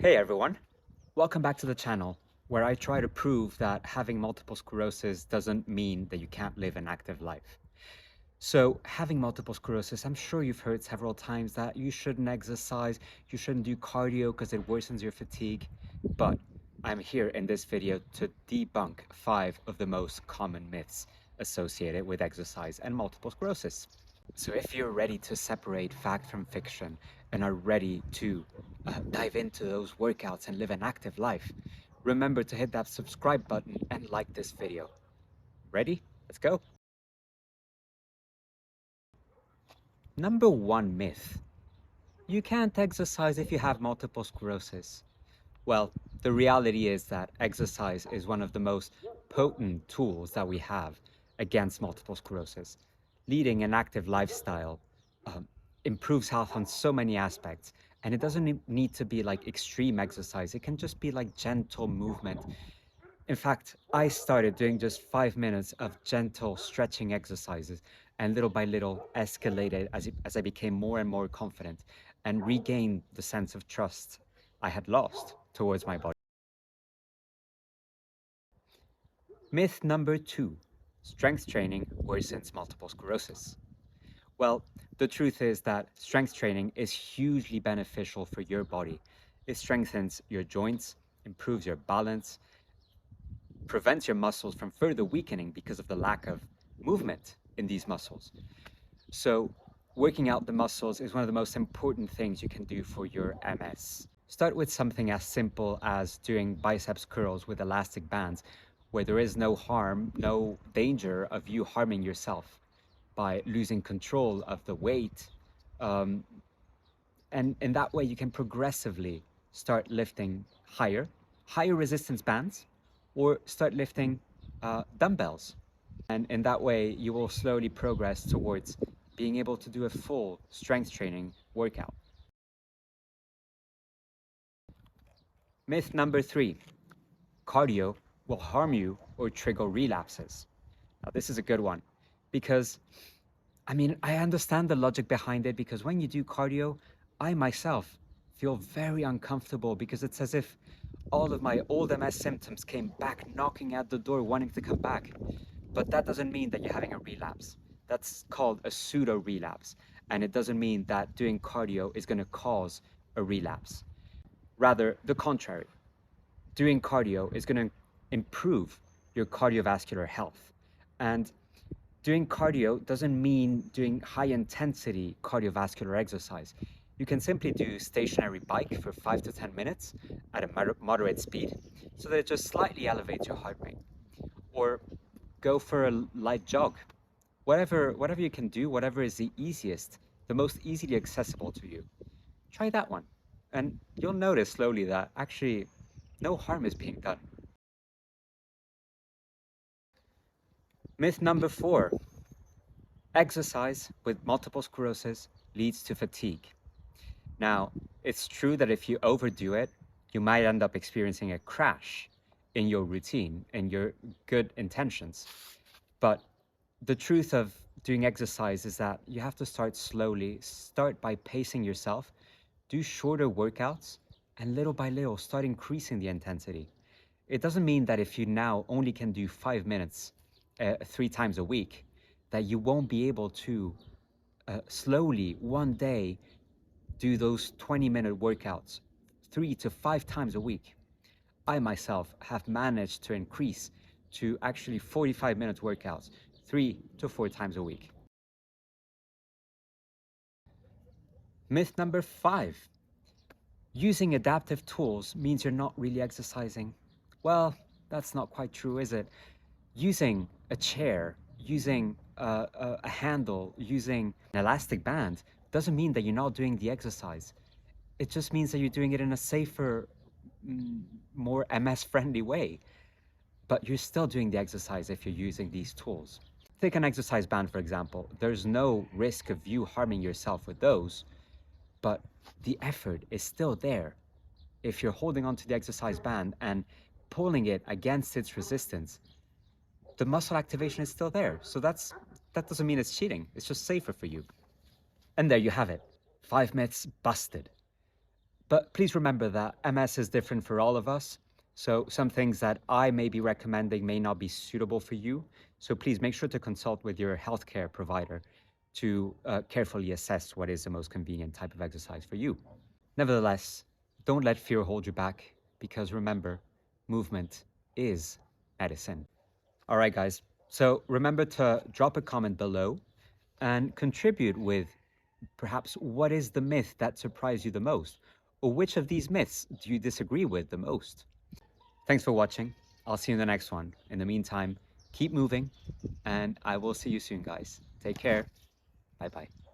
Hey everyone, welcome back to the channel where I try to prove that having multiple sclerosis doesn't mean that you can't live an active life. So having multiple sclerosis, I'm sure you've heard several times that you shouldn't exercise, you shouldn't do cardio because it worsens your fatigue. But I'm here in this video to debunk 5 of the most common myths associated with exercise and multiple sclerosis. So if you're ready to separate fact from fiction and are ready to dive into those workouts and live an active life, remember to hit that subscribe button and like this video. Ready? Let's go. Number 1 myth. You can't exercise if you have multiple sclerosis. Well, the reality is that exercise is one of the most potent tools that we have against multiple sclerosis. Leading an active lifestyle improves health on so many aspects, and it doesn't need to be like extreme exercise. It can just be like gentle movement. In fact, I started doing just 5 minutes of gentle stretching exercises, and little by little escalated as I became more and more confident and regained the sense of trust I had lost towards my body. Myth number 2, strength training worsens multiple sclerosis. Well, the truth is that strength training is hugely beneficial for your body. It strengthens your joints, improves your balance, prevents your muscles from further weakening because of the lack of movement in these muscles. So working out the muscles is one of the most important things you can do for your MS. Start with something as simple as doing biceps curls with elastic bands, where there is no harm, no danger of you harming yourself by losing control of the weight. And in that way, you can progressively start lifting higher resistance bands, or start lifting dumbbells. And in that way, you will slowly progress towards being able to do a full strength training workout. Myth number 3, cardio will harm you or trigger relapses. Now, this is a good one because, I understand the logic behind it, because when you do cardio, I myself feel very uncomfortable because it's as if all of my old MS symptoms came back knocking at the door wanting to come back. But that doesn't mean that you're having a relapse. That's called a pseudo relapse. And it doesn't mean that doing cardio is going to cause a relapse. Rather, the contrary. Doing cardio is going to improve your cardiovascular health. And doing cardio doesn't mean doing high intensity cardiovascular exercise. You can simply do stationary bike for 5 to 10 minutes at a moderate speed so that it just slightly elevates your heart rate. Or go for a light jog. Whatever you can do, whatever is the easiest, the most easily accessible to you. Try that one. And you'll notice slowly that actually no harm is being done. Myth number 4, exercise with multiple sclerosis leads to fatigue. Now, it's true that if you overdo it, you might end up experiencing a crash in your routine and your good intentions. But the truth of doing exercise is that you have to start slowly. Start by pacing yourself, do shorter workouts, and little by little start increasing the intensity. It doesn't mean that if you now only can do 5 minutes 3 times a week, that you won't be able to slowly one day do those 20-minute workouts 3 to 5 times a week. I myself have managed to increase to actually 45-minute workouts 3 to 4 times a week. Myth number 5, using adaptive tools means you're not really exercising. Well, that's not quite true, is it? Using a chair, using a handle, using an elastic band doesn't mean that you're not doing the exercise. It just means that you're doing it in a safer, more MS-friendly way. But you're still doing the exercise if you're using these tools. Take an exercise band, for example. There's no risk of you harming yourself with those, but the effort is still there. If you're holding onto the exercise band and pulling it against its resistance, the muscle activation is still there. So that doesn't mean it's cheating. It's just safer for you. And there you have it. 5 myths busted. But please remember that MS is different for all of us. So some things that I may be recommending may not be suitable for you. So please make sure to consult with your healthcare provider to carefully assess what is the most convenient type of exercise for you. Nevertheless, don't let fear hold you back, because remember, movement is medicine. All right, guys. So remember to drop a comment below and contribute with perhaps what is the myth that surprised you the most, or which of these myths do you disagree with the most? Thanks for watching. I'll see you in the next one. In the meantime, keep moving, and I will see you soon, guys. Take care. Bye-bye.